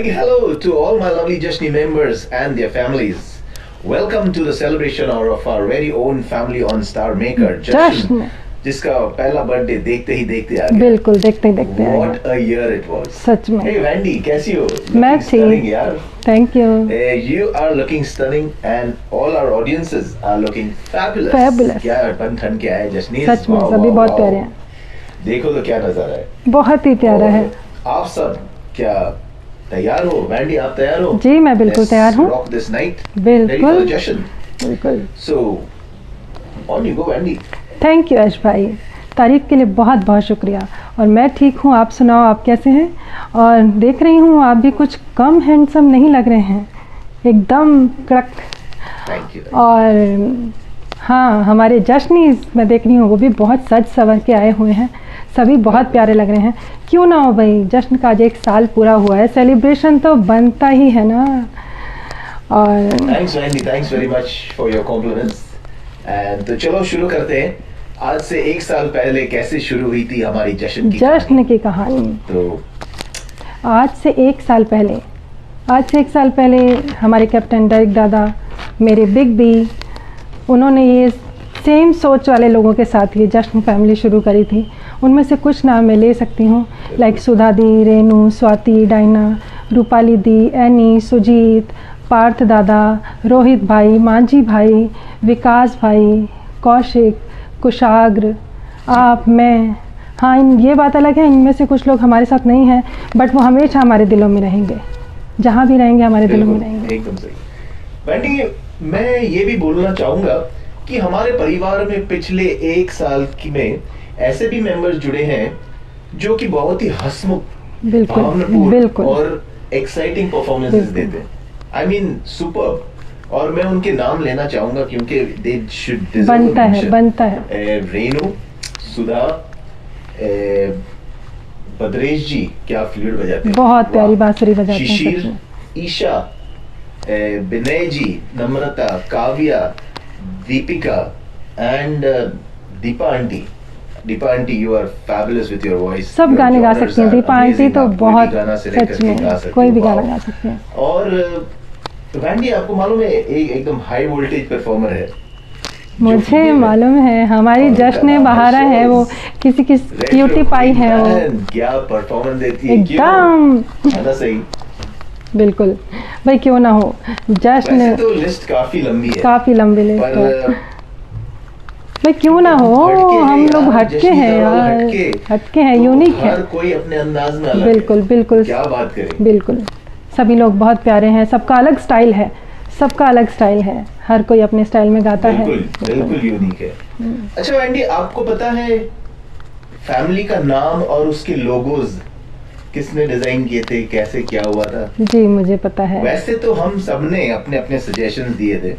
big hello to all my lovely Jashni members and their families. Welcome to the celebration of our very own family on Star Maker जश्न जिसका पहला birthday देखते ही देखते आ गया. बिल्कुल देखते ही देखते आ What a year it was. सच में. Hey Wendy, कैसी हो? मैं ठीक यार. Thank you. You are looking stunning and all our audiences are looking fabulous. Fabulous. क्या बन ठन के आए जश्नी. सच में सभी बहुत प्यारे हैं. देखो तो क्या नजारा है. बहुत ही प्यारा है. आप सब क्या तैयार हो? वैंडी आप तैयार हो? जी मैं बिल्कुल तैयार हूँ. Rock this night. बिल्कुल. बिल्कुल. So on you go Wendy. Thank you Yash भाई, तारीफ के लिए बहुत बहुत शुक्रिया. और मैं ठीक हूँ, आप सुनाओ आप कैसे हैं? और देख रही हूँ आप भी कुछ कम हैंडसम नहीं लग रहे हैं, एकदम कड़क. Thank you. और हाँ, हमारे जश्नी मैं देख रही हूँ वो भी बहुत सज संवर के आए हुए हैं, सभी बहुत प्यारे लग रहे हैं. क्यों ना हो भाई, जश्न का आज 1 साल पूरा हुआ है, सेलिब्रेशन तो बनता ही है ना. और thanks Wendy, thanks very much for your compliments. And तो चलो शुरू करते हैं. आज से 1 साल पहले कैसे शुरू हुई थी हमारी जश्न की कहानी. तो आज से 1 साल पहले हमारे कैप्टन डायरेक्ट दादा, मेरे बिग बी, उन्होंने ये सेम सोच वाले लोगों के साथ ये जश्न फैमिली शुरू करी थी. उनमें से कुछ नाम मैं ले सकती हूँ, लाइक सुधा दी, रेनू, स्वाति, डायना, रूपाली दी, एनी, सुजीत, पार्थ दादा, रोहित भाई, मांझी भाई, विकास भाई, कौशिक, कुशाग्र, आप, मैं. हाँ, ये बात अलग है, इनमें से कुछ लोग हमारे साथ नहीं हैं, बट वो हमेशा हमारे दिलों में रहेंगे, जहाँ भी रहेंगे हमारे दिलों में रहेंगे. एकदम सही. वैंडी, मैं ये भी बोलना चाहूँगा कि हमारे परिवार में पिछले 1 साल में ऐसे भी मेंबर्स जुड़े हैं जो कि बहुत ही हंसमुख, भावनापूर्ण और एक्साइटिंग परफॉर्मेंसेस देते हैं. I mean superb. और मैं उनके नाम लेना चाहूंगा क्योंकि दे शुड डिजर्व. बनता है. रेनू, सुधा, भद्रेश जी क्या फ्लूट बजाते हैं, बहुत प्यारी बांसुरी बजाते हैं. Shishir, Isha, Vinay ji, Namrata, Kavya, Deepika and Deepa aunty. Deepa aunty, you are fabulous with your voice. सब गाने गा सकती हैं. दीपा आंटी तो बहुत, सच में कोई भी गाना गा सकते हैं. और वैंडी, आपको मालूम है एकदम हाई वोल्टेज परफॉर्मर है. मुझे मालूम है, हमारी जश्न बहारा है, वो किसी की क्यूटी पाई है. वो क्या परफॉर्मेंस देती है एकदम सही. बिल्कुल भाई, क्यों ना हो. जश्न तो लिस्ट काफी लंबी है, काफी लंबी लिस्ट है भाई, क्यों ना हो. हम लोग हटके हैं यार, हटके हैं, यूनिक है. हर कोई अपने अंदाज में अलग बिल्कुल है. बिल्कुल क्या बात करें. बिल्कुल सभी लोग बहुत प्यारे हैं, सबका अलग स्टाइल है, हर कोई अपने स्टाइल में गाता है. बिल्कुल यूनिक है. अच्छा वैंडी, आपको पता है फैमिली का नाम और उसके लोगोज किसने डिजाइन किए थे, कैसे क्या हुआ था? जी मुझे पता है. वैसे तो हम सबने अपने अपने सजेशंस दिए थे,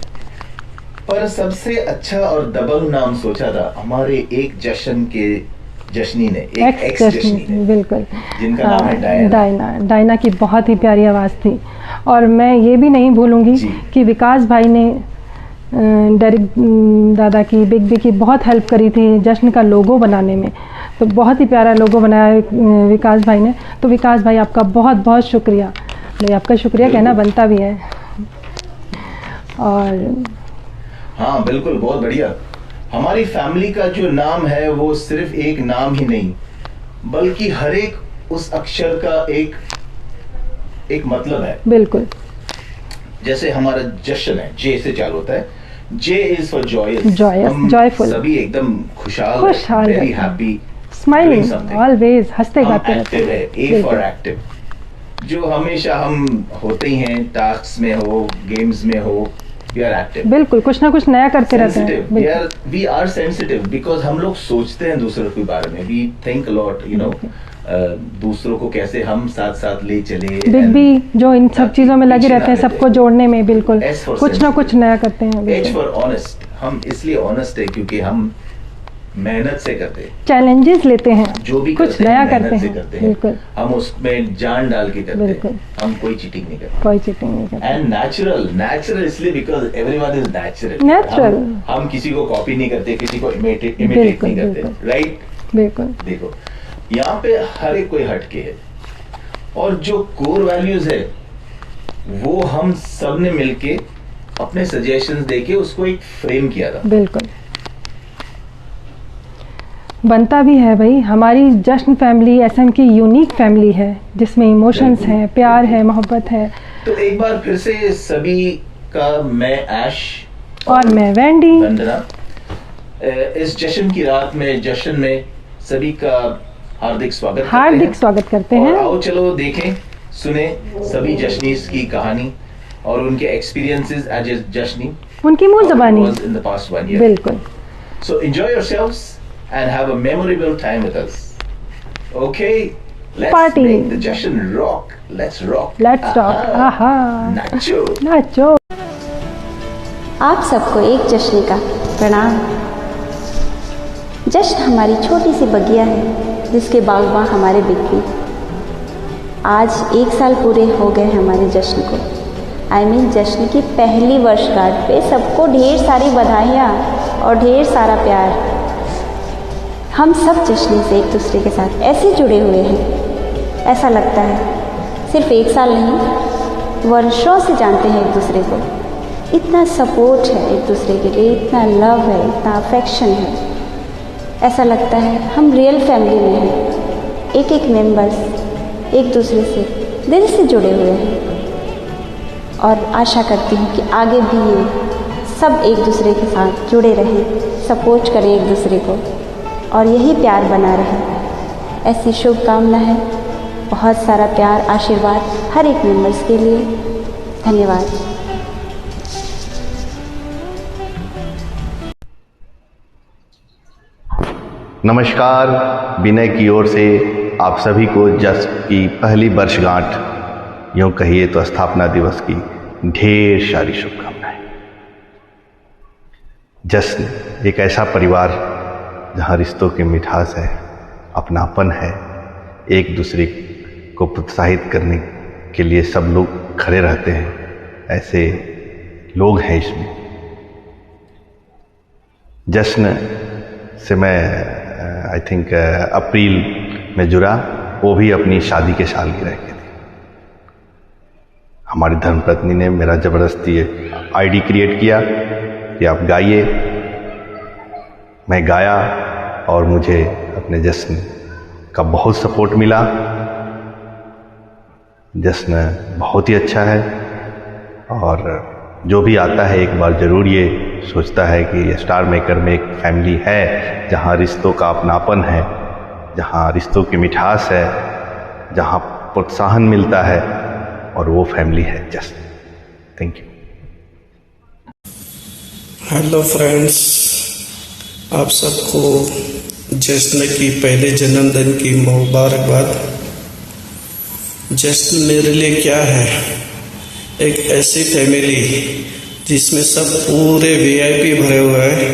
पर सबसे अच्छा और दबंग नाम सोचा था हमारे एक जश्नी ने, एक एक्स जश्नी ने, बिल्कुल, जिनका नाम है डायना की बहुत ही प्यारी आवाज़ थी. और मैं ये भी नहीं भूलूंगी कि विकास भाई ने डायरेक्ट दादा की, बिग बी की बहुत हेल्प करी थी जश्न का लोगो बनाने में. तो बहुत ही प्यारा लोगो बनाया विकास भाई ने. तो विकास भाई आपका बहुत बहुत शुक्रिया. भाई आपका शुक्रिया कहना बनता भी है. और हाँ बिल्कुल, बहुत बढ़िया. हमारी फैमिली का जो नाम है वो सिर्फ एक नाम ही नहीं, बल्कि हर एक उस अक्षर का एक मतलब है. बिल्कुल. जैसे हमारा जश्न है, जे से चालू होता है. जे इज फॉर जॉयस, जॉयफुल. सभी एकदम खुशहाल, वेरी हैप्पी, स्माइलिंग, ऑलवेज हंसते गाते रहते हैं. ए फॉर एक्टिव, जो हमेशा हम होते ही हैं, टास्क में हो, गेम्स में हो, we are active. बिल्कुल, कुछ ना कुछ नया करते रहते हैं. We are sensitive because हम लोग सोचते हैं दूसरों के बारे में. We think a lot, you know, दूसरों को कैसे हम साथ साथ ले चले. बिग बी जो इन सब चीजों में लगे रहते हैं, सबको जोड़ने में. बिल्कुल कुछ ना कुछ नया करते हैं. H for honest, हम इसलिए ऑनेस्ट है क्योंकि हम मेहनत से करते हैं, चैलेंजेस लेते हैं, जो भी कुछ नया करते हैं. बिल्कुल, हम उसमें जान डाल के करते हैं. हम कोई चीटिंग नहीं करते. एंड नेचुरल इसलिए बिकॉज एवरीवन इज नेचुरल. हम किसी को कॉपी नहीं करते, किसी को इमिटेट नहीं करते. राइट. बिल्कुल. देखो यहाँ पे हर एक कोई हटके है. और जो कोर वैल्यूज है वो हम सब ने मिलके अपने सजेशंस देके उसको एक फ्रेम किया था। बिल्कुल बनता भी है भाई। हमारी जश्न फैमिली एसएम की यूनिक फैमिली है जिसमें इमोशंस हैं, प्यार है, मोहब्बत है। तो एक बार फिर से सभी का मैं ऐश और मैं वैंडी वंदना इस जश्न की रात में, जश्न में सभी का हार्दिक स्वागत करते हैं। हैं। आओ चलो देखें, सुने सभी जश्नीस की कहानी और उनके एक्सपीरियंसेस एज ए जश्नी, उनकी मुंह ज़बानी। in the past 1 year. बिल्कुल। So enjoy yourselves and have a memorable time with us. Okay, let's Party. make the Jashan rock. Let's rock. Let's rock. आहा। Nacho. नाचो। आप सबको एक जश्न का प्रणाम। जश्न हमारी छोटी सी बगिया है जिसके बागबां हमारे बिक्री। आज 1 साल पूरे हो गए हमारे जश्न को। जश्न की पहली वर्षगांठ पे सबको ढेर सारी बधाइयाँ और ढेर सारा प्यार। हम सब जश्न से एक दूसरे के साथ ऐसे जुड़े हुए हैं, ऐसा लगता है सिर्फ 1 साल नहीं, वर्षों से जानते हैं एक दूसरे को। इतना सपोर्ट है एक दूसरे के लिए, इतना लव है, इतना अफेक्शन है। ऐसा लगता है हम रियल फैमिली में हैं। एक एक मेंबर्स एक दूसरे से दिल से जुड़े हुए हैं और आशा करती हूँ कि आगे भी ये सब एक दूसरे के साथ जुड़े रहें, सपोर्ट करें एक दूसरे को और यही प्यार बना रहे। ऐसी शुभकामना है। बहुत सारा प्यार, आशीर्वाद हर एक मेंबर्स के लिए। धन्यवाद। नमस्कार, विनय की ओर से आप सभी को जश्न की पहली वर्षगांठ, यूँ कहिए तो स्थापना दिवस की ढेर सारी शुभकामनाएं। जश्न एक ऐसा परिवार जहाँ रिश्तों की मिठास है, अपनापन है, एक दूसरे को प्रोत्साहित करने के लिए सब लोग खड़े रहते हैं, ऐसे लोग हैं इसमें। जश्न से मैं आई थिंक अप्रैल में जुड़ा, वो भी अपनी शादी के सालगिरह के थी। हमारी धर्मपत्नी ने मेरा ज़बरदस्ती आईडी क्रिएट किया कि आप गाइए। मैं गाया और मुझे अपने जश्न का बहुत सपोर्ट मिला। जश्न बहुत ही अच्छा है और जो भी आता है एक बार ज़रूर ये सोचता है कि स्टार मेकर में एक फैमिली है जहाँ रिश्तों का अपनापन है, जहाँ रिश्तों की मिठास है, जहाँ प्रोत्साहन मिलता है, और वो फैमिली है जश्न। Thank you. हेलो फ्रेंड्स, आप सबको जश्न की पहले जन्मदिन की मुबारकबाद। जश्न मेरे लिए क्या है? एक ऐसी फैमिली जिसमें सब पूरे वीआईपी भरे हुए हैं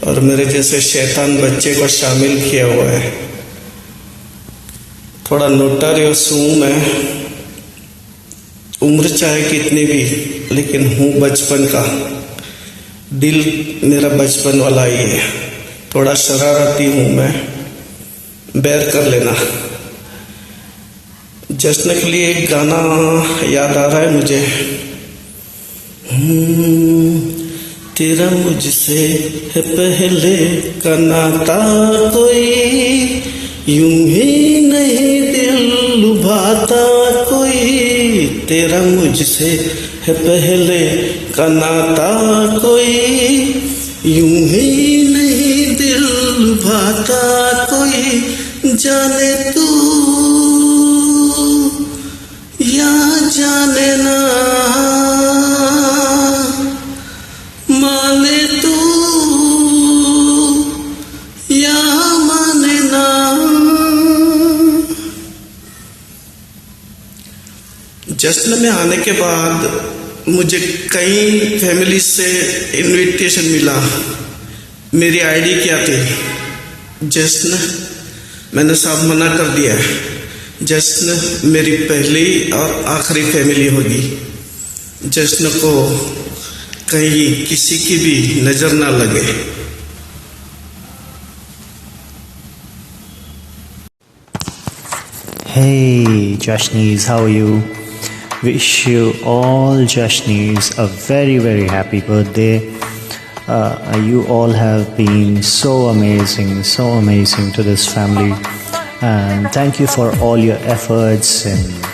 और मेरे जैसे शैतान बच्चे को शामिल किया हुआ है। थोड़ा नोटरियस हूँ मैं, उम्र चाहे कितनी भी, लेकिन हूँ बचपन का। दिल मेरा बचपन वाला ही है। थोड़ा शरारती हूँ मैं, बेर कर लेना। जश्न के लिए एक गाना याद आ रहा है मुझे। तेरा मुझसे है पहले का नाता कोई, यूं ही नहीं दिल लुभाता कोई। तेरा मुझसे है पहले का नाता कोई, यूं ही नहीं दिल लुभाता कोई। जाने तू या जाने ना, माने तू या माने ना। जश्न में आने के बाद मुझे कई फैमिली से इनविटेशन मिला। मेरी आईडी क्या थी? जश्न। मैंने सब मना कर दिया। जश्न मेरी पहली और आखिरी फैमिली होगी। जश्न को कहीं किसी की भी नजर ना लगे। Hey Jashnis, how are you? Wish you all Jashnis a very very happy birthday. You all have been so amazing to this family, and thank you for all your efforts and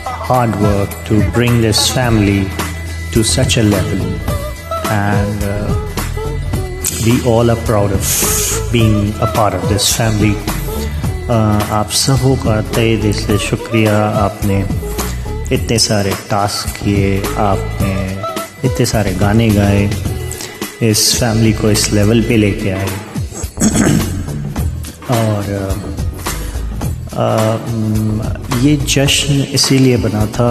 hard work to bring this family to such a level, and we all are proud of being a part of this family. आप सबों का तहे दिल से शुक्रिया, आपने इतने सारे टास्क किए, आपने इतने सारे गाने गाए, इस फैमिली को इस लेवल पे लेके आए। और ये जश्न इसीलिए बना था,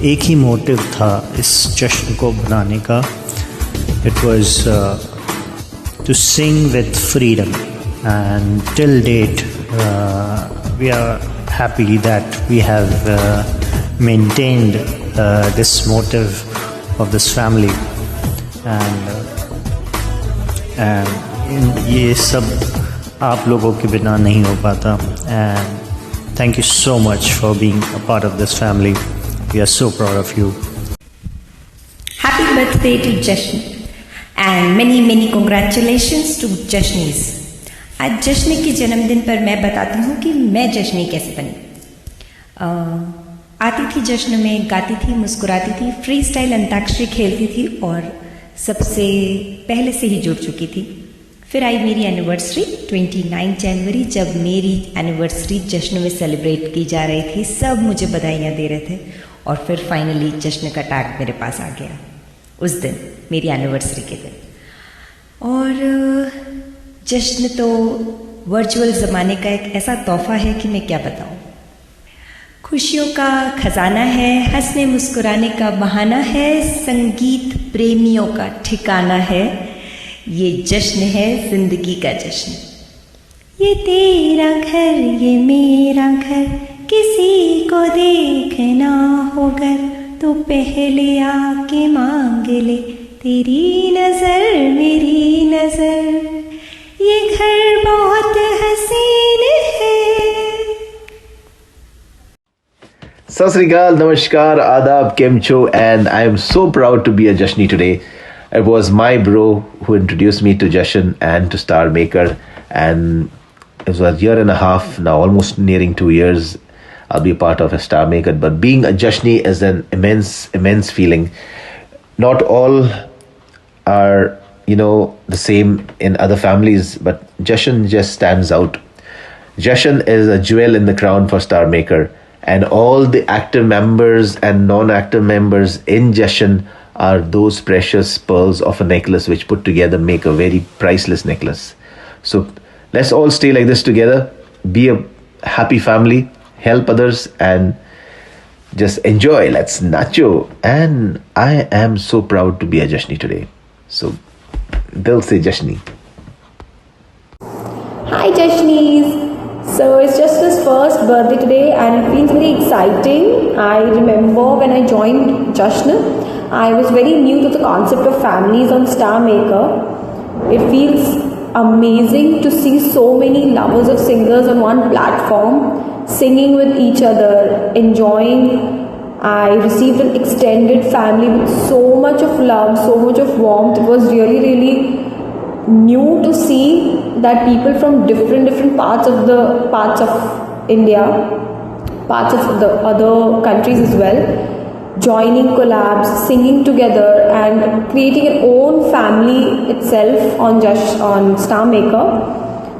एक ही मोटिव था इस जश्न को बनाने का। It was to sing with freedom, and till date we are happy that we have maintained this motive of this family, and ये सब आप लोगों के बिना नहीं हो पाता, and thank you so much for being a part of this family. We are so proud of you. Happy birthday to Jashn, and many congratulations to Jashnis. आज जश्न के जन्मदिन पर मैं बताती हूँ कि मैं जश्नी कैसे बनी। आती थी जश्न में, गाती थी, मुस्कुराती थी, फ्री स्टाइल अंताक्षरी खेलती थी और सबसे पहले से ही जुड़ चुकी थी। फिर आई मेरी एनिवर्सरी 29 जनवरी, जब मेरी एनिवर्सरी जश्न में सेलिब्रेट की जा रही थी, सब मुझे बधाइयाँ दे रहे थे, और फिर फाइनली जश्न का टैग मेरे पास आ गया उस दिन, मेरी एनिवर्सरी के दिन। और जश्न तो वर्चुअल ज़माने का एक ऐसा तोहफ़ा है कि मैं क्या बताऊँ। खुशियों का खजाना है, हंसने मुस्कुराने का बहाना है, संगीत प्रेमियों का ठिकाना है, ये जश्न है ज़िंदगी का जश्न। ये तेरा घर, ये मेरा घर, किसी को देखना हो घर तो पहले आके मांग ले तेरी नज़र मेरी नज़र, ये घर बहुत हसीन है। Sat Sri Akal, Namaskar, Adab, Kemcho, and I am so proud to be a Jashni today. It was my bro who introduced me to Jashan and to Star Maker, and it was a year and a half now, almost nearing 2 years. I'll be a part of a Star Maker, but being a Jashni is an immense feeling. Not all are the same in other families, but Jashan just stands out. Jashan is a jewel in the crown for Star Maker, and all the active members and non-active members in Jashan are those precious pearls of a necklace which put together make a very priceless necklace. So let's all stay like this together, be a happy family, help others, and just enjoy. Let's nacho. And I am so proud to be a Jashni today. So Dil se Jashni. Hi Jashnis! So it's just his first birthday today and it feels very exciting. I remember when I joined Jashn, I was very new to the concept of families on Star Maker. It feels amazing to see so many lovers of singers on one platform, singing with each other, enjoying. I received an extended family with so much of love, so much of warmth. It was really new to see that people from different parts of India, parts of the other countries as well, joining collabs, singing together and creating an own family itself on Star Maker.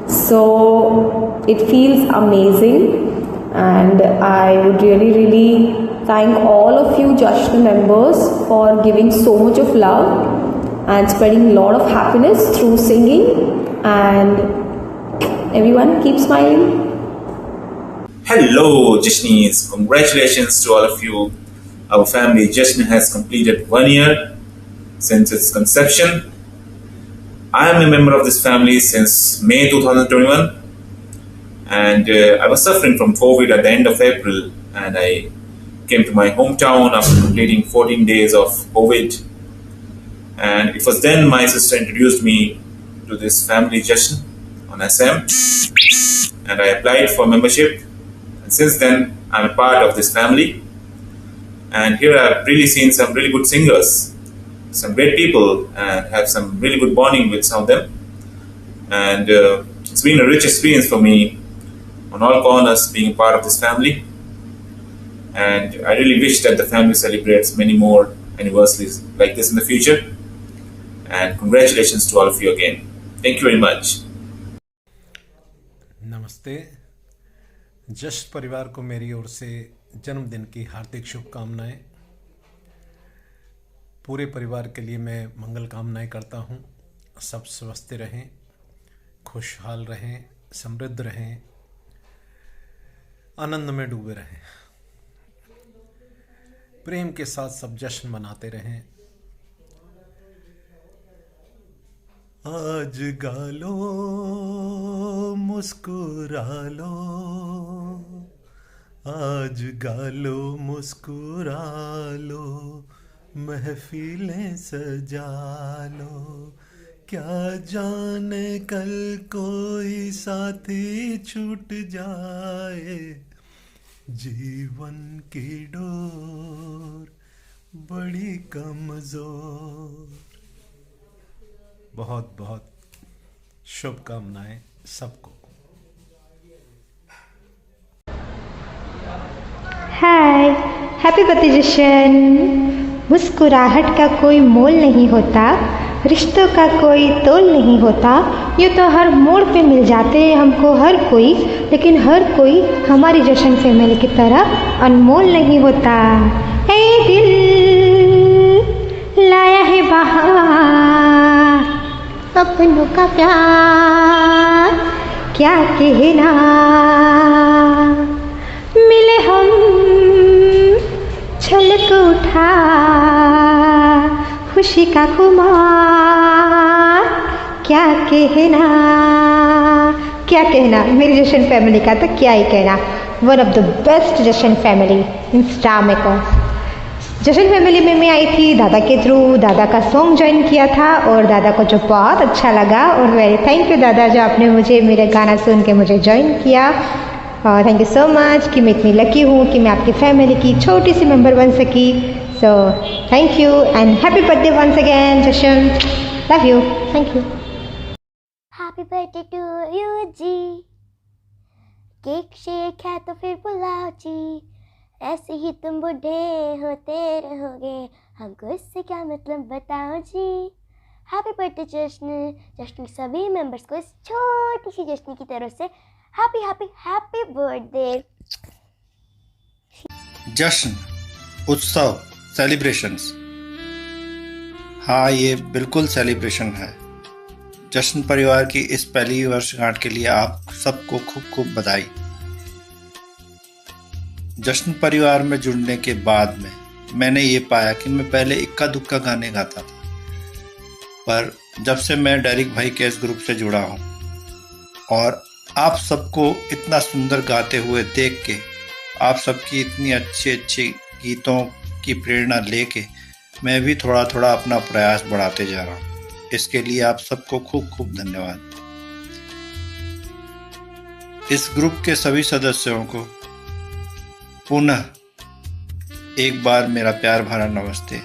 So it feels amazing, and I would really thank all of you Jashn members for giving so much of love and spreading a lot of happiness through singing, and everyone keep smiling. Hello Jashnis, congratulations to all of you. Our family Jashn has completed 1 year since its conception. I am a member of this family since May 2021, and I was suffering from COVID at the end of April, and I came to my hometown after completing 14 days of COVID. And it was then my sister introduced me to this family Jashn on SM, and I applied for membership. And since then, I'm a part of this family. And here I've really seen some really good singers, some great people, and have some really good bonding with some of them. And it's been a rich experience for me on all corners being part of this family. And I really wish that the family celebrates many more anniversaries like this in the future. And congratulations to all of you again. Thank you very much. नमस्ते। जश्न परिवार को मेरी ओर से जन्मदिन की हार्दिक शुभकामनाएं। पूरे परिवार के लिए मैं मंगल कामनाएं करता हूं। सब स्वस्थ रहें, खुशहाल रहें, समृद्ध रहें, आनंद में डूबे रहें, प्रेम के साथ सब जश्न मनाते रहें। आज गालो मुस्कुरा लो, आज गालो मुस्कुरा लो, महफिलें सजा लो, क्या जाने कल कोई साथी छूट जाए, जीवन की डोर बड़ी कमजोर। बहुत बहुत शुभकामनाएं सबको। हाय, हैप्पी बर्थडे जशन। मुस्कुराहट का कोई मोल नहीं होता, रिश्तों का कोई तोल नहीं होता। ये तो हर मोड़ पे मिल जाते हैं हमको हर कोई, लेकिन हर कोई हमारी जशन फैमिली की तरह अनमोल नहीं होता। हे दिल लाया है बहार, अपनों का प्यार क्या कहना, मिले हम छलक उठा खुशी का खुमार, क्या कहना, क्या कहना। मेरी जशन फैमिली का तो क्या ही कहना, one of the best Jashan family in star maker. Jashan family में मैं आई थी दादा के थ्रू, दादा का सॉन्ग ज्वाइन किया था और दादा को जो बहुत अच्छा लगा, और वेरी थैंक यू दादा जो आपने मुझे मेरे गाना सुन के मुझे ज्वाइन किया। और थैंक यू सो मच कि मैं इतनी लकी हूँ कि मैं आपकी फैमिली की छोटी सी मेंबर बन सकी। So thank you and happy birthday once again Jashan, love you, thank you. Happy birthday to you जी, केक शेक है तो फिर बुलाओ जी, ऐसे ही तुम बूढ़े होते रहोगे, हमको इससे क्या मतलब बताओ जी। हैप्पी बर्थडे जश्न। जश्न के सभी मेंबर्स को इस छोटी सी जश्न की तरफ से हैप्पी हैप्पी हैप्पी बर्थडे। जश्न, उत्सव, सेलिब्रेशंस, हाँ ये बिल्कुल सेलिब्रेशन है। जश्न परिवार की इस पहली वर्षगांठ के लिए आप सबको खूब खूब बधाई। जश्न परिवार में जुड़ने के बाद में मैंने ये पाया कि मैं पहले इक्का दुक्का गाने गाता था, पर जब से मैं डेरिक भाई के इस ग्रुप से जुड़ा हूँ और आप सबको इतना सुंदर गाते हुए देख के, आप सबकी इतनी अच्छी अच्छी गीतों की प्रेरणा लेके मैं भी थोड़ा थोड़ा अपना प्रयास बढ़ाते जा रहा हूँ। इसके लिए आप सबको खूब खूब धन्यवाद। इस ग्रुप के सभी सदस्यों को पुनः एक बार मेरा प्यार भरा नमस्ते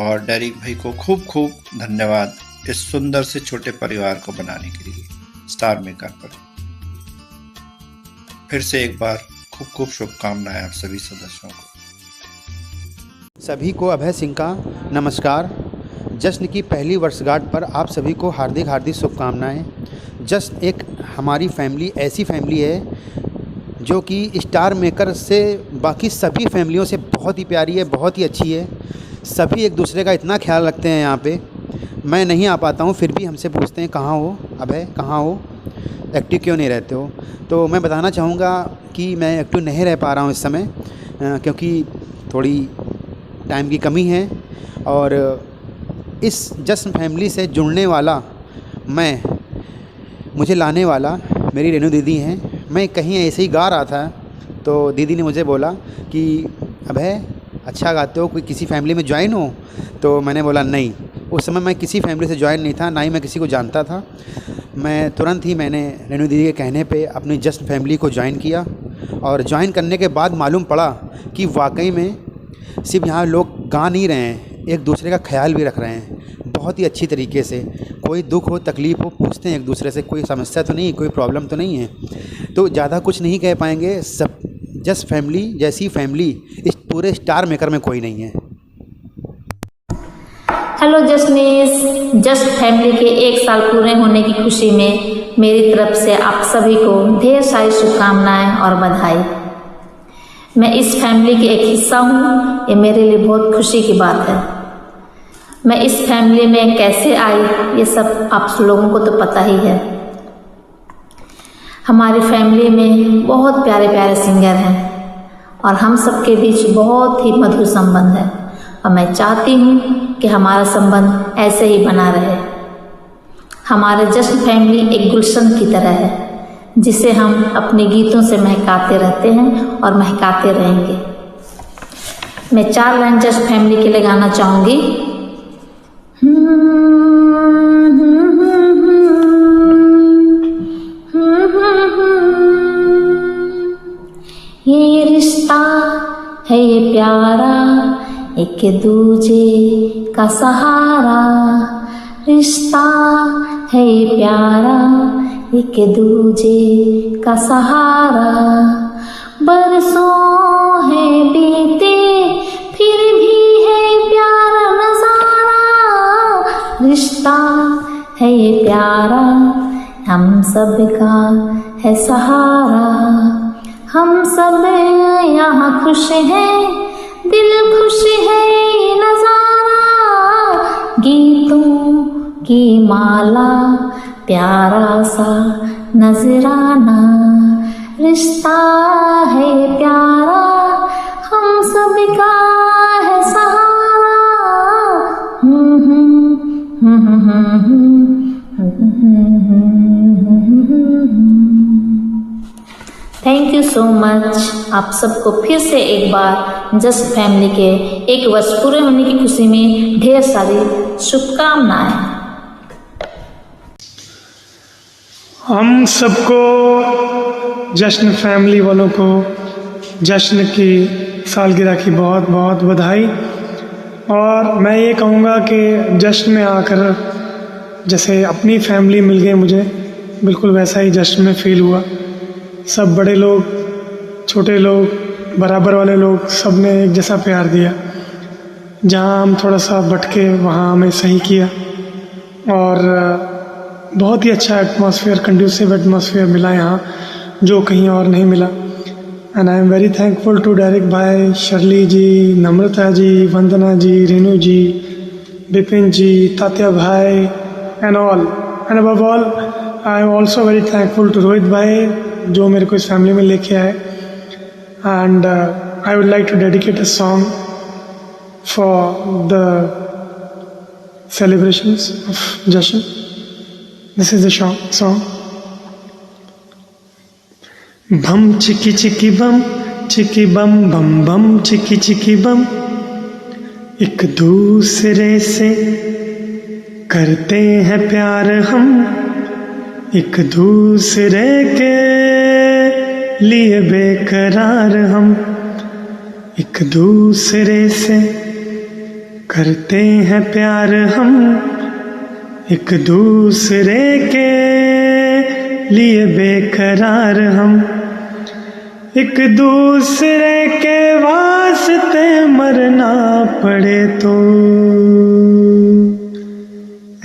और डेरिक भाई को खूब खूब धन्यवाद इस सुंदर से छोटे परिवार को बनाने के लिए स्टार मेकर पर। फिर से एक बार खूब खूब शुभकामनाएं आप सभी सदस्यों को। सभी को अभय सिंह का नमस्कार। जश्न की पहली वर्षगांठ पर आप सभी को हार्दिक हार्दिक शुभकामनाएं। जश्न एक हमारी फैमिली ऐसी फैमिली है जो कि स्टार मेकर से बाकी सभी फैमिलियों से बहुत ही प्यारी है, बहुत ही अच्छी है। सभी एक दूसरे का इतना ख्याल रखते हैं। यहाँ पे मैं नहीं आ पाता हूँ फिर भी हमसे पूछते हैं कहाँ हो अभय, कहाँ हो, एक्टिव क्यों नहीं रहते हो। तो मैं बताना चाहूँगा कि मैं एक्टिव नहीं रह पा रहा हूँ इस समय क्योंकि थोड़ी टाइम की कमी है। और इस जश्न फैमिली से जुड़ने वाला मुझे लाने वाला मेरी रेनू दीदी हैं। मैं कहीं ऐसे ही गा रहा था तो दीदी ने मुझे बोला कि अभय अच्छा गाते हो, कोई किसी फैमिली में ज्वाइन हो। तो मैंने बोला नहीं, उस समय मैं किसी फैमिली से ज्वाइन नहीं था, ना ही मैं किसी को जानता था। मैं तुरंत ही मैंने रेनू दीदी के कहने पे अपनी जश्न फैमिली को ज्वाइन किया और ज्वाइन करने के बाद मालूम पड़ा कि वाकई में सिर्फ यहाँ लोग गा नहीं रहे हैं, एक दूसरे का ख्याल भी रख रहे हैं बहुत ही अच्छी तरीके से। कोई दुख हो तकलीफ़ हो पूछते हैं एक दूसरे से, कोई समस्या तो नहीं, कोई प्रॉब्लम तो नहीं है। तो ज़्यादा कुछ नहीं कह पाएंगे, सब जस्ट फैमिली जैसी फैमिली इस पूरे स्टार मेकर में कोई नहीं है। हेलो जशनीस, जस्ट फैमिली के 1 साल पूरे होने की खुशी में मेरी तरफ से आप सभी को ढेर सारी शुभकामनाएं और बधाई। मैं इस फैमिली के एक हिस्सा हूँ, ये मेरे लिए बहुत खुशी की बात है। मैं इस फैमिली में कैसे आई ये सब आप लोगों को तो पता ही है। हमारी फैमिली में बहुत प्यारे प्यारे सिंगर हैं और हम सबके बीच बहुत ही मधुर संबंध है और मैं चाहती हूँ कि हमारा संबंध ऐसे ही बना रहे। हमारे जश्न फैमिली एक गुलशन की तरह है जिसे हम अपने गीतों से महकाते रहते हैं और महकाते रहेंगे। मैं 4 लाइन जश्न फैमिली के लिए गाना चाहूँगी। ये रिश्ता है ये प्यारा, एक दूजे का सहारा। रिश्ता है ये प्यारा, एक दूजे का सहारा। बरसों है बीते फिर भी है प्यारा नजारा। रिश्ता है ये प्यारा, हम सब का है सहारा। हम सब यहाँ खुश हैं, दिल खुश है ये नजारा। गीतों की माला प्यारा सा नजराना। रिश्ता है प्यारा, हम सब का है सहारा। Thank you so much. आप सबको फिर से एक बार जस्ट फैमिली के 1 वर्ष पूरे होने की खुशी में ढेर सारी शुभकामनाएं। हम सबको जश्न फैमिली वालों को जश्न की सालगिरह की बहुत बहुत बधाई। और मैं ये कहूँगा कि जश्न में आकर जैसे अपनी फैमिली मिल गई मुझे, बिल्कुल वैसा ही जश्न में फील हुआ। सब बड़े लोग, छोटे लोग, बराबर वाले लोग, सब ने एक जैसा प्यार दिया। जहाँ हम थोड़ा सा भटके वहाँ हमें सही किया और बहुत ही अच्छा एटमॉस्फेयर, कंड्यूसिव एटमॉस्फेयर मिला यहाँ, जो कहीं और नहीं मिला। And I am very thankful to direct भाई, शर्ली जी, नम्रता जी, वंदना जी, रेनू जी, बिपिन जी, तात्या भाई and all. And above all I am also very thankful to Rohit भाई जो मेरे को इस फैमिली में लेके आए। And I would like to dedicate a song for the celebrations of Jashan. This is the song. Bum chiki chiki bum bum bum chiki chiki bum. एक दूसरे से करते हैं प्यार हम, एक दूसरे के लिए बेकरार हम। एक दूसरे से करते हैं प्यार हम, एक दूसरे के लिए बेकरार हम। एक दूसरे के वास्ते मरना पड़े तो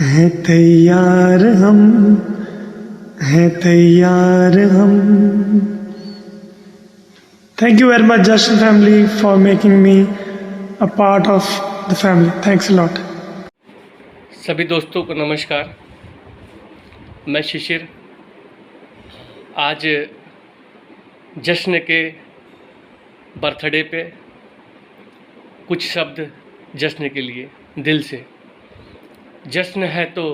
हैं तैयार हम, हैं तैयार हम। Thank you very much Jashan family for making me a part of the family. Thanks a lot. सभी दोस्तों को नमस्कार। मैं शिशिर आज जश्न के बर्थडे पे कुछ शब्द जश्न के लिए दिल से। जश्न है तो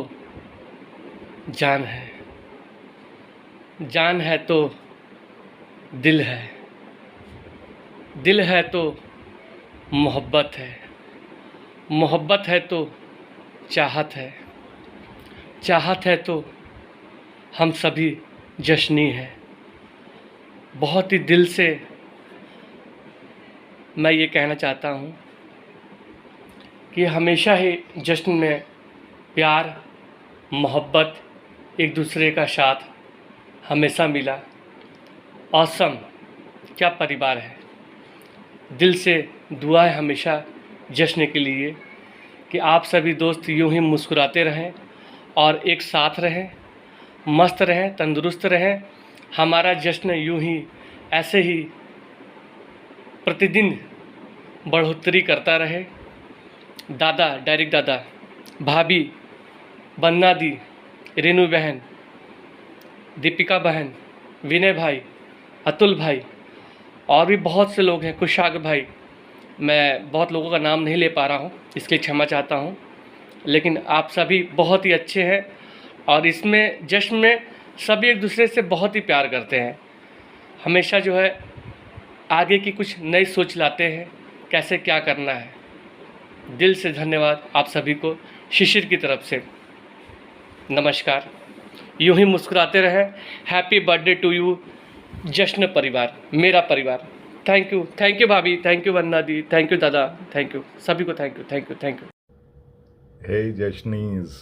जान है, जान है तो दिल है, दिल है तो मोहब्बत है, मोहब्बत है तो चाहत है, चाहत है तो हम सभी जश्नी हैं। बहुत ही दिल से मैं ये कहना चाहता हूँ कि हमेशा ही जश्न में प्यार, मोहब्बत, एक दूसरे का साथ हमेशा मिला। ऑसम, क्या परिवार है। दिल से दुआ है हमेशा जश्न के लिए कि आप सभी दोस्त यूं ही मुस्कुराते रहें और एक साथ रहें, मस्त रहें, तंदुरुस्त रहें। हमारा जश्न यूं ही ऐसे ही प्रतिदिन बढ़ोतरी करता रहे। दादा, डायरेक्ट दादा, भाभी, बन्ना दी, रेनू बहन, दीपिका बहन, विनय भाई, अतुल भाई और भी बहुत से लोग हैं, कुशाग भाई। मैं बहुत लोगों का नाम नहीं ले पा रहा हूँ, इसके लिए क्षमा चाहता हूँ, लेकिन आप सभी बहुत ही अच्छे हैं और इसमें जश्न में सभी एक दूसरे से बहुत ही प्यार करते हैं। हमेशा जो है आगे की कुछ नई सोच लाते हैं, कैसे क्या करना है। दिल से धन्यवाद आप सभी को शिशिर की तरफ से। नमस्कार, यूं ही मुस्कुराते रहें। हैप्पी बर्थडे टू यू जश्न परिवार, मेरा परिवार। थैंक यू भाभी, थैंक यू वन्ना दी, थैंक यू दादा, थैंक यू सभी को, thank you. Hey Jashnis,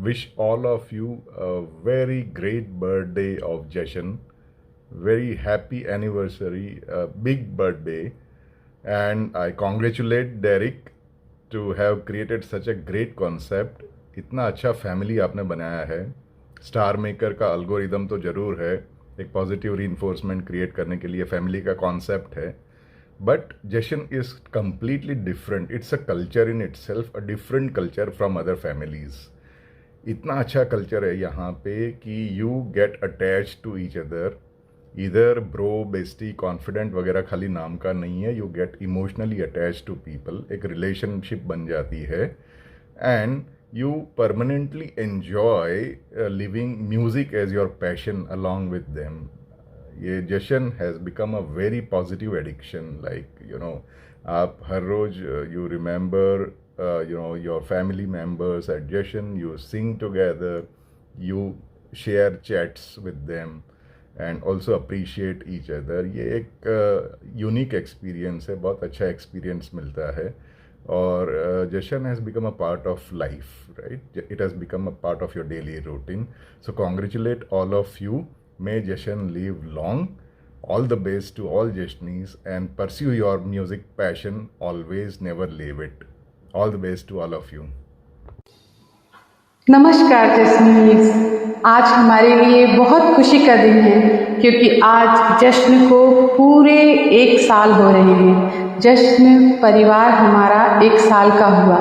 wish all of you a very great birthday of Jashan. Very happy anniversary, a big birthday, and I congratulate Derek to have created such a great concept. इतना अच्छा family आपने बनाया है। Star maker का algorithm तो ज़रूर है, एक पॉजिटिव रीइंफोर्समेंट क्रिएट करने के लिए फैमिली का कॉन्सेप्ट है, but Jashan is completely different. It's a culture in itself, a different culture from other families. इतना अच्छा कल्चर है यहाँ पे कि you get attach to each other. इधर ब्रो, बेस्टी, कॉन्फिडेंट वगैरह खाली नाम का नहीं है, you get emotionally attach to people. एक रिलेशनशिप बन जाती है and you permanently enjoy living music as your passion along with them. ये जशन has become a very positive addiction. Like, you know, आप हर रोज you remember your family members at Jashan, you sing together, you share chats with them and also appreciate each other. ये एक unique experience है, बहुत अच्छा experience मिलता है। और Jashan has become a part of life, right? It has become a part of your daily routine. So congratulate all of you. May Jashan live long. All the best to all Jashnis and pursue your music passion always, never leave it. All the best to all of you. नमस्कार जशनीज, आज हमारे लिए बहुत खुशी का दिन है क्योंकि आज जश्न को पूरे 1 साल हो रहे हैं। जश्न परिवार हमारा 1 साल का हुआ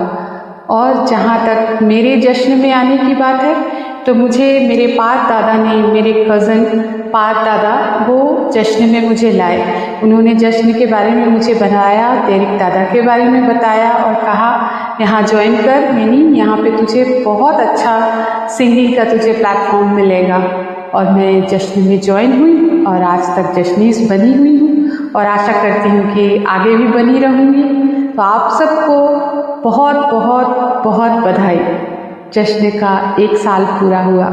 और जहाँ तक मेरे जश्न में आने की बात है तो मुझे मेरे पाद दादा ने, मेरे कज़न पाद दादा, वो जश्न में मुझे लाए। उन्होंने जश्न के बारे में मुझे बताया, डेरिक दादा के बारे में बताया और कहा यहाँ ज्वाइन कर मिनी, यहाँ पे तुझे बहुत अच्छा सिंगिंग का तुझे प्लेटफॉर्म मिलेगा। और मैं जश्न में ज्वाइन हुई और आज तक जशनीस बनी हुई हूँ और आशा करती हूँ कि आगे भी बनी रहूँगी। तो आप सबको बहुत बहुत बहुत बधाई। जश्न का 1 साल पूरा हुआ।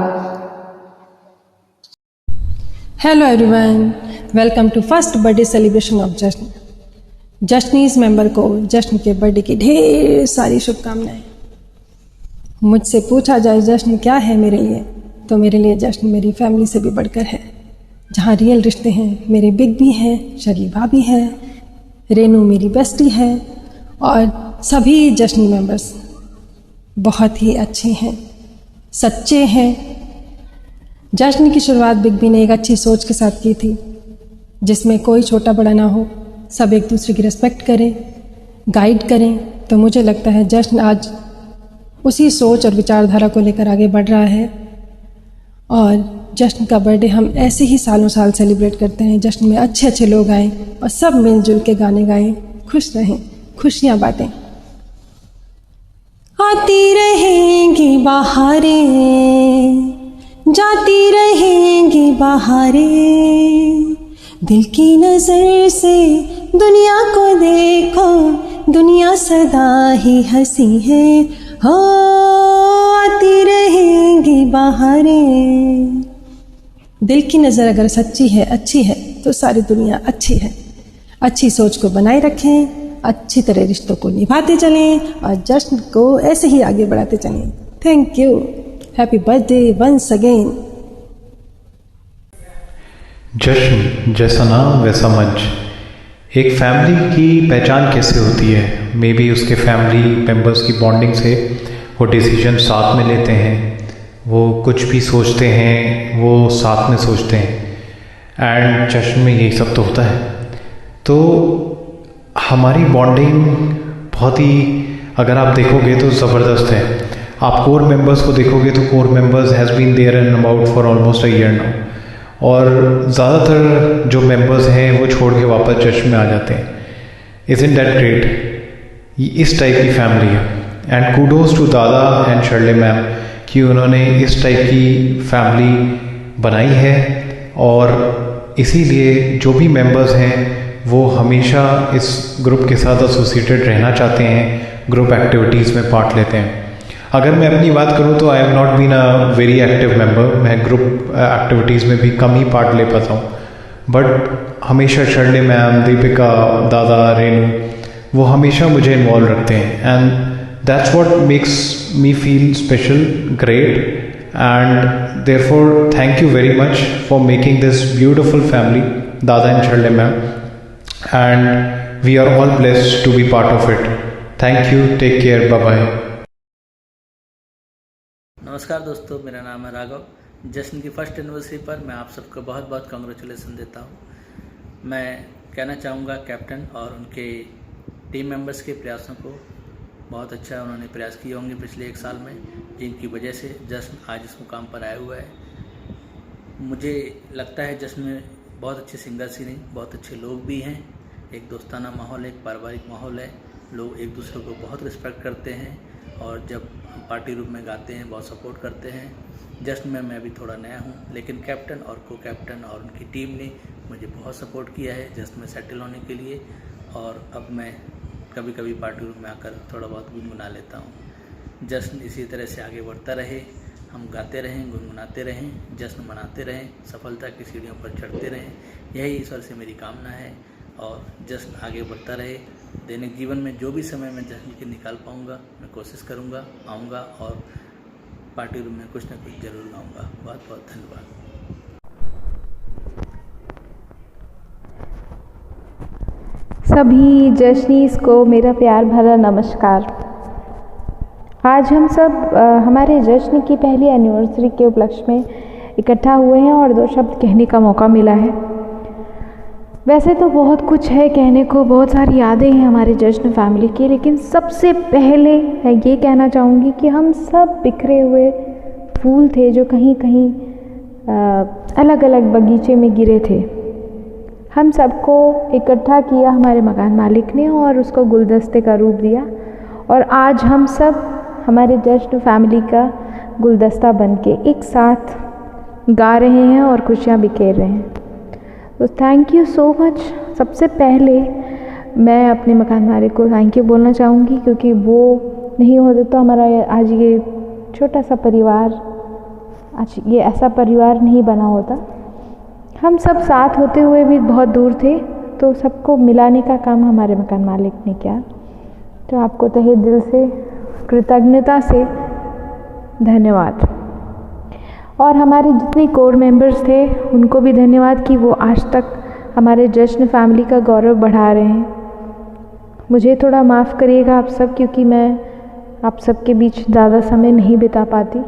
Hello everyone, welcome to first birthday celebration of Jashan. जशनीज मेंबर को जश्न के बर्थडे की ढेर सारी शुभकामनाएं। मुझसे पूछा जाए जश्न क्या है मेरे लिए, तो मेरे लिए जश्न मेरी फैमिली से भी बढ़कर है। जहाँ रियल रिश्ते हैं, मेरे बिग भी हैं, शरी भाभी है, रेनू मेरी बेस्टी है और सभी जश्न मेंबर्स बहुत ही अच्छे हैं, सच्चे हैं। जश्न की शुरुआत बिग बी ने एक अच्छी सोच के साथ की थी जिसमें कोई छोटा बड़ा ना हो, सब एक दूसरे की रिस्पेक्ट करें, गाइड करें। तो मुझे लगता है जश्न आज उसी सोच और विचारधारा को लेकर आगे बढ़ रहा है और जश्न का बर्थडे हम ऐसे ही सालों साल सेलिब्रेट करते हैं। जश्न में अच्छे अच्छे लोग आएँ और सब मिलजुल के गाने गाएं, खुश रहें, खुशियाँ बांटें। आती रहेंगी बहारें, जाती रहेंगी बहारें, दिल की नजर से दुनिया को देखो, दुनिया सदा ही हंसी है, हो आती रहेंगी बहारें। दिल की नज़र अगर सच्ची है, अच्छी है, तो सारी दुनिया अच्छी है। अच्छी सोच को बनाए रखें, अच्छी तरह रिश्तों को निभाते चलें और जश्न को ऐसे ही आगे बढ़ाते चलें। Thank you. Happy birthday once again. Jashan जैसा नाम वैसा मंच। एक फैमिली की पहचान कैसे होती है? मे बी उसके फैमिली मेम्बर्स की बॉन्डिंग से वो डिसीजन साथ में लेते हैं, वो कुछ भी सोचते हैं वो साथ में सोचते हैं, एंड जश्न में यही सब तो होता है। तो हमारी बॉन्डिंग बहुत ही, अगर आप देखोगे तो ज़बरदस्त है। आप कोर मेंबर्स को देखोगे तो core members has been there and about for almost a year now, और ज़्यादातर जो मेंबर्स हैं वो छोड़ के वापस जश्न में आ जाते हैं। Isn't that great? इस टाइप की फैमिली है, एंड कूडोज टू दादा एंड शर्ले मैम कि उन्होंने इस टाइप की फैमिली बनाई है, और इसीलिए जो भी मेंबर्स हैं वो हमेशा इस ग्रुप के साथ एसोसिएटेड रहना चाहते हैं, ग्रुप एक्टिविटीज़ में पार्ट लेते हैं। अगर मैं अपनी बात करूं तो I have not been a very active member, मैं ग्रुप एक्टिविटीज़ में भी कम ही पार्ट ले पाता हूं, बट हमेशा शर्ले मैम, दीपिका, दादा, रेनू वो हमेशा मुझे इन्वॉल्व रखते हैं, and that's what makes me feel special, great, and therefore thank you very much for making this beautiful family, Dada and Shirley ma'am, and we are all blessed to be part of it. Thank you, take care, bye bye. नमस्कार दोस्तों, मेरा नाम है राघव। जश्न की first anniversary पर मैं आप सबको बहुत बहुत कांग्रेचुलेसन देता हूँ। मैं कहना चाहूँगा कैप्टन और उनके टीम मेंबर्स के प्रयासों को बहुत अच्छा उन्होंने प्रयास किए होंगे पिछले 1 साल में, जिनकी वजह से जश्न आज इस मुकाम पर आया हुआ है। मुझे लगता है जश्न में बहुत अच्छे सिंगर्स ही नहीं, बहुत अच्छे लोग भी हैं। एक दोस्ताना माहौल है, एक पारिवारिक माहौल है, लोग एक दूसरे को बहुत रिस्पेक्ट करते हैं, और जब हम पार्टी रूप में गाते हैं बहुत सपोर्ट करते हैं। जश्न में मैं अभी थोड़ा नया हूँ, लेकिन कैप्टन और को कैप्टन और उनकी टीम ने मुझे बहुत सपोर्ट किया है जश्न में सेटल होने के लिए, और अब मैं कभी कभी पार्टी रूम में आकर थोड़ा बहुत गुनगुना लेता हूँ। जश्न इसी तरह से आगे बढ़ता रहे, हम गाते रहें, गुनगुनाते रहें, जश्न मनाते रहें, सफलता की सीढ़ियों पर चढ़ते रहें, यही ईश्वर से मेरी कामना है, और जश्न आगे बढ़ता रहे। दैनिक जीवन में जो भी समय मैं जश्न के निकाल पाऊँगा मैं कोशिश करूँगा, आऊँगा और पार्टी रूम में कुछ न कुछ ज़रूर गाऊँगा। बहुत बहुत धन्यवाद। सभी जश्नीस को मेरा प्यार भरा नमस्कार। आज हम सब हमारे जश्न की पहली एनिवर्सरी के उपलक्ष्य में इकट्ठा हुए हैं और 2 शब्द कहने का मौका मिला है। वैसे तो बहुत कुछ है कहने को, बहुत सारी यादें हैं हमारे जश्न फैमिली की, लेकिन सबसे पहले मैं ये कहना चाहूँगी कि हम सब बिखरे हुए फूल थे जो कहीं कहीं अलग अलग बगीचे में गिरे थे। हम सबको इकट्ठा किया हमारे मकान मालिक ने और उसको गुलदस्ते का रूप दिया, और आज हम सब हमारे जश्न फैमिली का गुलदस्ता बनके एक साथ गा रहे हैं और खुशियाँ बिखेर रहे हैं। तो थैंक यू सो मच। सबसे पहले मैं अपने मकान मालिक को थैंक यू बोलना चाहूँगी, क्योंकि वो नहीं होते तो हमारा आज ये छोटा सा परिवार, आज ये ऐसा परिवार नहीं बना होता। हम सब साथ होते हुए भी बहुत दूर थे, तो सबको मिलाने का काम हमारे मकान मालिक ने किया। तो आपको तहे दिल से कृतज्ञता से धन्यवाद। और हमारे जितने कोर मेंबर्स थे उनको भी धन्यवाद कि वो आज तक हमारे जश्न फैमिली का गौरव बढ़ा रहे हैं। मुझे थोड़ा माफ़ करिएगा आप सब, क्योंकि मैं आप सबके बीच ज़्यादा समय नहीं बिता पाती।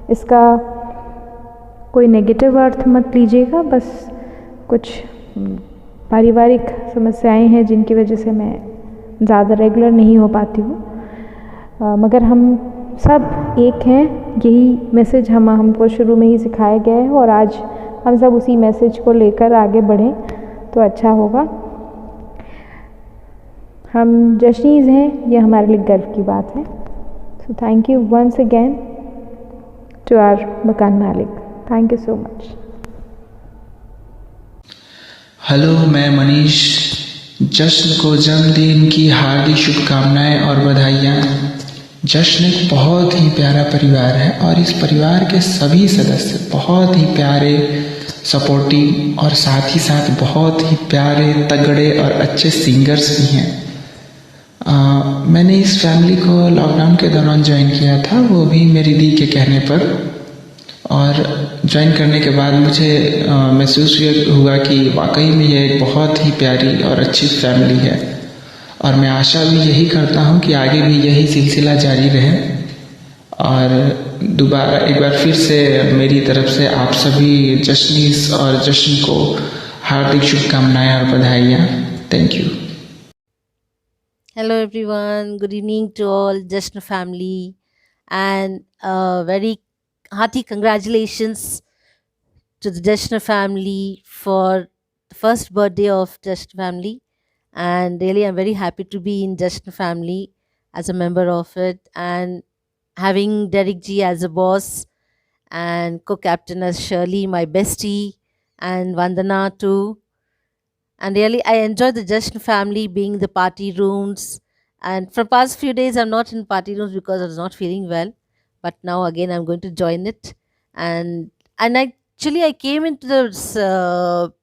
इसका कोई नेगेटिव अर्थ मत लीजिएगा, बस कुछ पारिवारिक समस्याएं हैं जिनकी वजह से मैं ज़्यादा रेगुलर नहीं हो पाती हूँ। मगर हम सब एक हैं, यही मैसेज हमको शुरू में ही सिखाया गया है, और आज हम सब उसी मैसेज को लेकर आगे बढ़ें तो अच्छा होगा। हम जश्नीज़ हैं, ये हमारे लिए गर्व की बात है। So thank you once again to our मकान मालिक। Thank you so much. Hello, मैं मनीष। जश्न को जन्मदिन की हार्दिक शुभकामनाएं और बधाइयाँ। जश्न एक बहुत ही प्यारा परिवार है और इस परिवार के सभी सदस्य बहुत ही प्यारे, सपोर्टिव और साथ ही साथ बहुत ही प्यारे, तगड़े और अच्छे सिंगर्स भी हैं। मैंने इस फैमिली को लॉकडाउन के दौरान ज्वाइन किया था, वो भी मेरी दी के कहने पर। और ज्वाइन करने के बाद मुझे महसूस हुआ कि वाकई में ये एक बहुत ही प्यारी और अच्छी फैमिली है। और मैं आशा भी यही करता हूँ कि आगे भी यही सिलसिला जारी रहे। और दोबारा एक बार फिर से मेरी तरफ से आप सभी जश्नीस और जश्न को हार्दिक शुभकामनाएं और बधाइयाँ। Thank you. Hello everyone, good evening to all Jashn family, and very hearty congratulations to the Jashn family for the first birthday of Jashn family. And really I'm very happy to be in Jashn family as a member of it, and having Derek Ji as a boss and co-captain as Shirley, my bestie, and Vandana too. And really I enjoy the Jashn family being the party rooms. And for past few days I'm not in party rooms because I was not feeling well, but now again I'm going to join it. And actually I came into the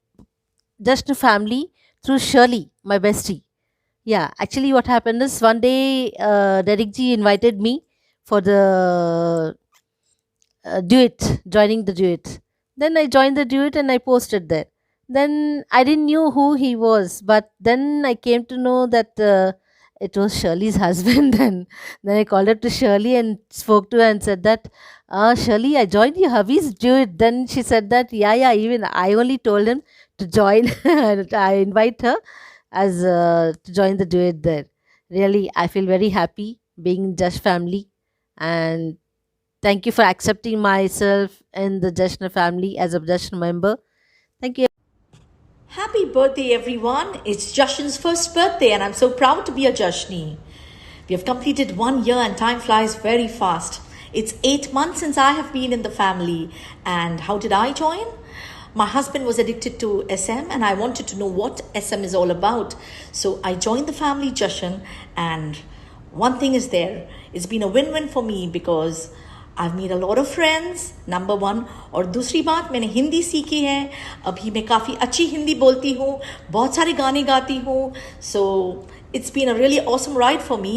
Jashn family through Shirley, my bestie. Yeah, actually what happened is one day Derek Ji invited me for the duet, joining the duet. Then I joined the duet and I posted there. Then I didn't knew who he was, but then I came to know that it was Shirley's husband. And then I called up to Shirley and spoke to her and said that, Shirley, I joined your hubby's duet. Then she said that, yeah, even I only told him to join. I invite her as to join the duet there. Really, I feel very happy being in Jash family, and thank you for accepting myself in the Jashn family as a Jashn member. Thank you. Happy birthday, everyone. It's Jashn's first birthday, and I'm so proud to be a Jashni. We have completed 1 year, and time flies very fast. It's 8 months since I have been in the family. And how did I join? My husband was addicted to SM, and I wanted to know what SM is all about. So I joined the family Jashn, and one thing is there. It's been a win-win for me because I've made a lot of friends, number one. और दूसरी बात, मैंने हिंदी सीखी है, अभी मैं काफ़ी अच्छी हिंदी बोलती हूँ, बहुत सारे गाने गाती हूँ. So it's been a really awesome ride for me.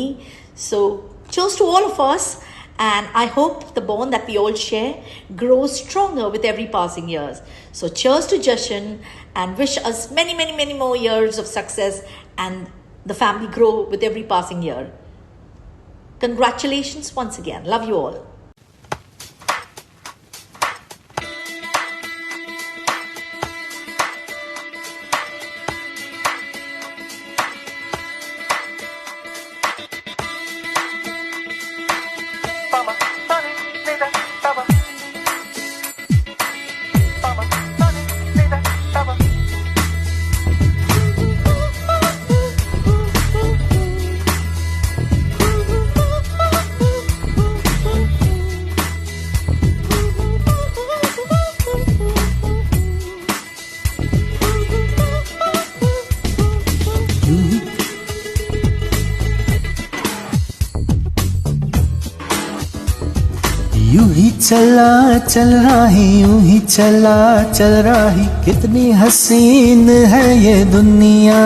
So cheers to all of us, and I hope the bond that we all share grows stronger with every passing years. So cheers to Jashn, and wish us many, many, many more years of success and the family grow with every passing year. Congratulations once again. Love you all. यूं ही चला चल रहा है, यूं ही चला चल रहा है, कितनी हसीन है ये दुनिया।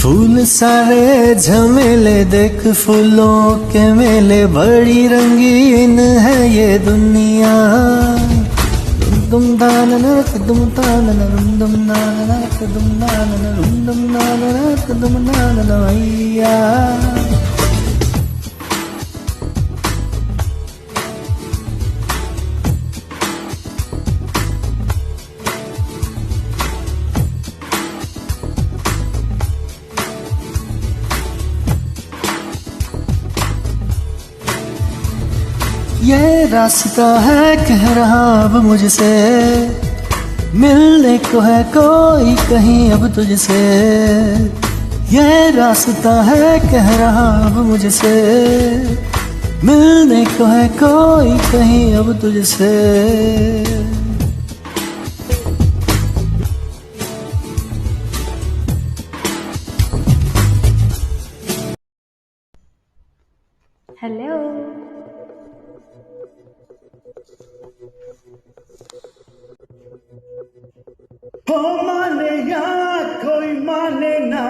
फूल सारे झमेले देख, फूलों के मेले, बड़ी रंगीन है ये दुनिया। दुम दाना दुम दाना दुम दाना दुम दाना दुम दाना दुम दाना भैया। ये रास्ता है कह रहा अब मुझसे, मिलने को है कोई कहीं अब तुझसे। ये रास्ता है कह रहा अब मुझसे, मिलने को है कोई कहीं अब तुझसे। Hello. हो माने या कोई माने ना,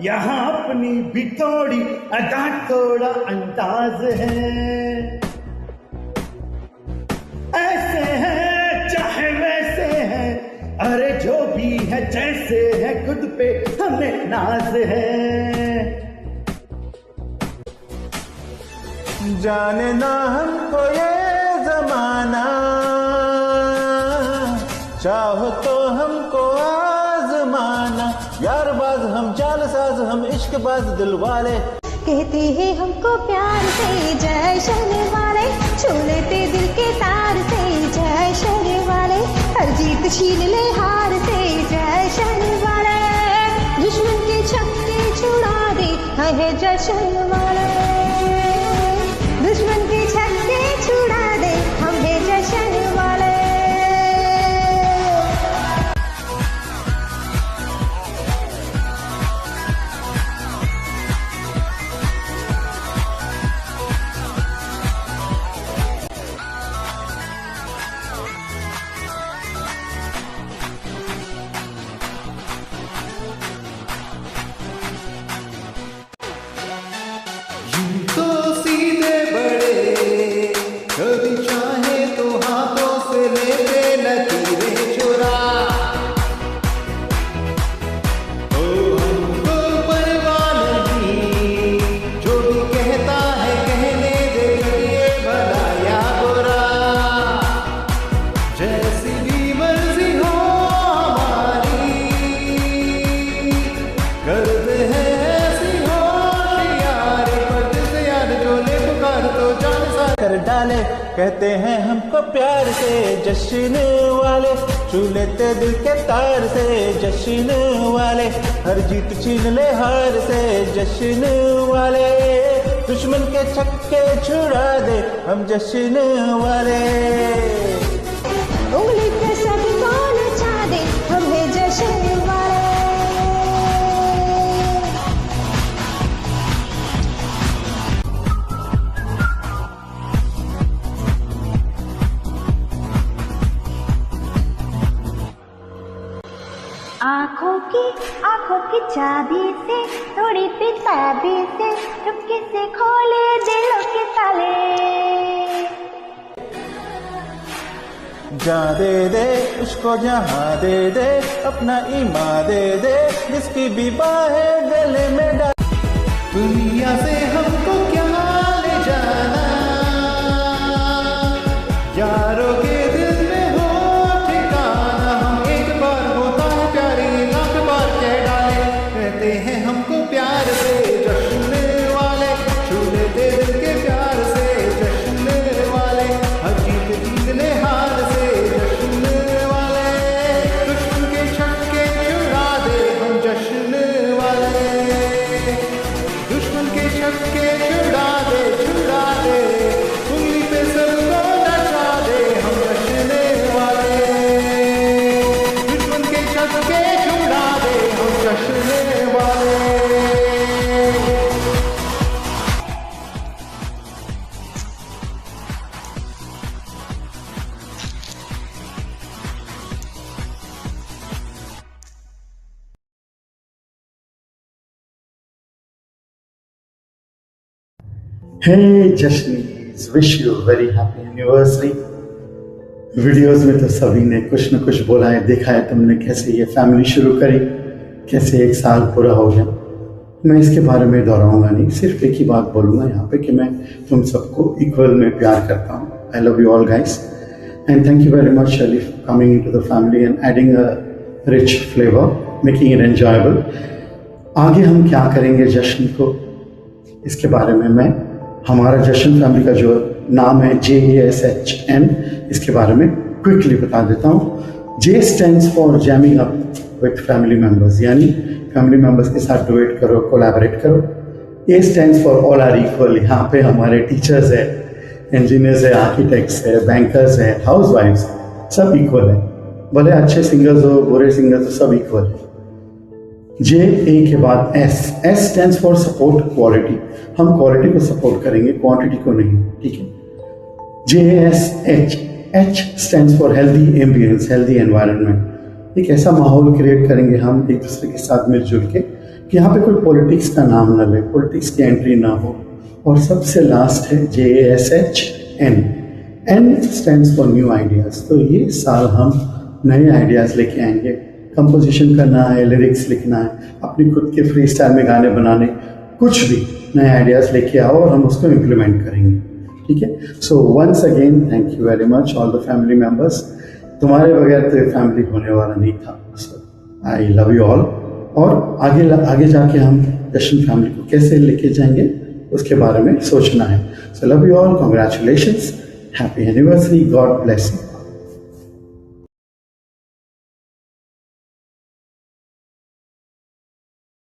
यहाँ अपनी भी थोड़ी अदा थोड़ा अंदाज है। ऐसे है चाहे वैसे है, अरे जो भी है जैसे है, खुद पे हमें नाज है। जाने ना हमको ये जमाना, चाहो तो हमको आजमाना। यार बाज हम जालसाज, हम इश्क बाज दिल वाले। कहते हैं हमको प्यार से जश्न वाले, छू लेते दिल के तार से जश्न वाले। हर जीत छीन ले हार से जश्न वाले, दुश्मन के छक्के छुड़ा दे है जश्न वाले। दुश्मन के छक्के छुड़ा दे हम है जश्न वाले। तो सीधे बड़े, कभी चाहे तो हाथों से लेते लकीरें चुरा। ओ हमको परवाह नहीं, जो भी कहता है कहने दे, ये भला या बुरा। जैसी भी मर्जी हो हमारी, करते हैं ऐसी होशियारी। पर्दे से याद जो ले पुकार तो जान सा कर डाले। कहते हैं हमको प्यार से जश्न वाले, छू लेते दिल के तार से जश्न वाले। हर जीत छीन ले हार से जश्न वाले, दुश्मन के छक्के छुड़ा दे हम जश्न वाले। उंगली पे सबको नचा दे हम है जश्न वाले। आंखों की चाबी से, थोड़ी पिताबी से, चुपके से खोले दिलों के ताले। जा दे दे उसको जहाँ दे दे, अपना ईमान दे दे, जिसकी भी बाहें गले में डाल। दुनिया से हमको क्या ले जाना, यारों के दिल में हो ठिकाना। हम एक बार होता है प्यारी, लाख बार कह डाले। कहते हैं हमको प्यार से जश्न वाले, छू लेते दिल के प्यार से जश्न वाले। हर जीत जीत ले हार से जश्न वाले, दुश्मन के छक्के छुड़ा दे हम जश्न वाले। दुश्मन के छक्के छुड़ा दे उंगली पे सबको नचा दे हम जश्न वाले। दुश्मन के छक्के छुड़ा दे हम जश्न वाले। Hey Jashnis, wish you very happy anniversary. Videos में तो सभी ने कुछ न कुछ बोला है, देखा है तुमने कैसे ये फैमिली शुरू करी, कैसे 1 साल पूरा हो गया। मैं इसके बारे में दोहराऊंगा नहीं, सिर्फ एक ही बात बोलूँगा यहाँ पे कि मैं तुम सबको इक्वल में प्यार करता हूँ। आई love you all guys and thank you very much Shirley for coming into the family and adding a rich flavour, making it enjoyable. आगे हम क्या करेंगे जश्न को, इसके बारे में मैं हमारा जश्न फैमिली का जो नाम है JASHN, इसके बारे में क्विकली बता देता हूँ। J stands for jamming up with family members, यानी फैमिली मेम्बर्स के साथ डुएट करो, कोलैबोरेट करो। A stands for all are equal, यहाँ पे हमारे टीचर्स है, इंजीनियर्स है, आर्किटेक्ट्स है, बैंकर्स है, हाउस वाइफ्स, सब इक्वल है। भले अच्छे सिंगर्स हो, बुरे सिंगर्स हो, सब इक्वल है। J A के बाद S stands for support quality, हम क्वालिटी को सपोर्ट करेंगे, क्वांटिटी को नहीं, ठीक है। JSH H stands for healthy ambience, healthy environment. एक ऐसा माहौल क्रिएट करेंगे हम एक दूसरे के साथ मिलजुल के कि यहाँ पे कोई पॉलिटिक्स का नाम ना ले, पॉलिटिक्स की एंट्री ना हो। और सबसे लास्ट है JASHN, N stands for new ideas. तो ये साल हम नए आइडियाज़ लेके आएंगे, कंपोजिशन करना है, लिरिक्स लिखना है, अपनी खुद के फ्री स्टाइल में गाने बनाने, कुछ भी नए आइडियाज़ लेके आओ और हम उसको इम्प्लीमेंट करेंगे, ठीक है। So once again thank you very much all the family members. तुम्हारे बगैर तो ये फैमिली होने वाला नहीं था। So I love you all. और आगे जाके हम जश्न फैमिली को कैसे लेके जाएंगे उसके बारे में सोचना है। So love you all, congratulations, happy anniversary, God bless you.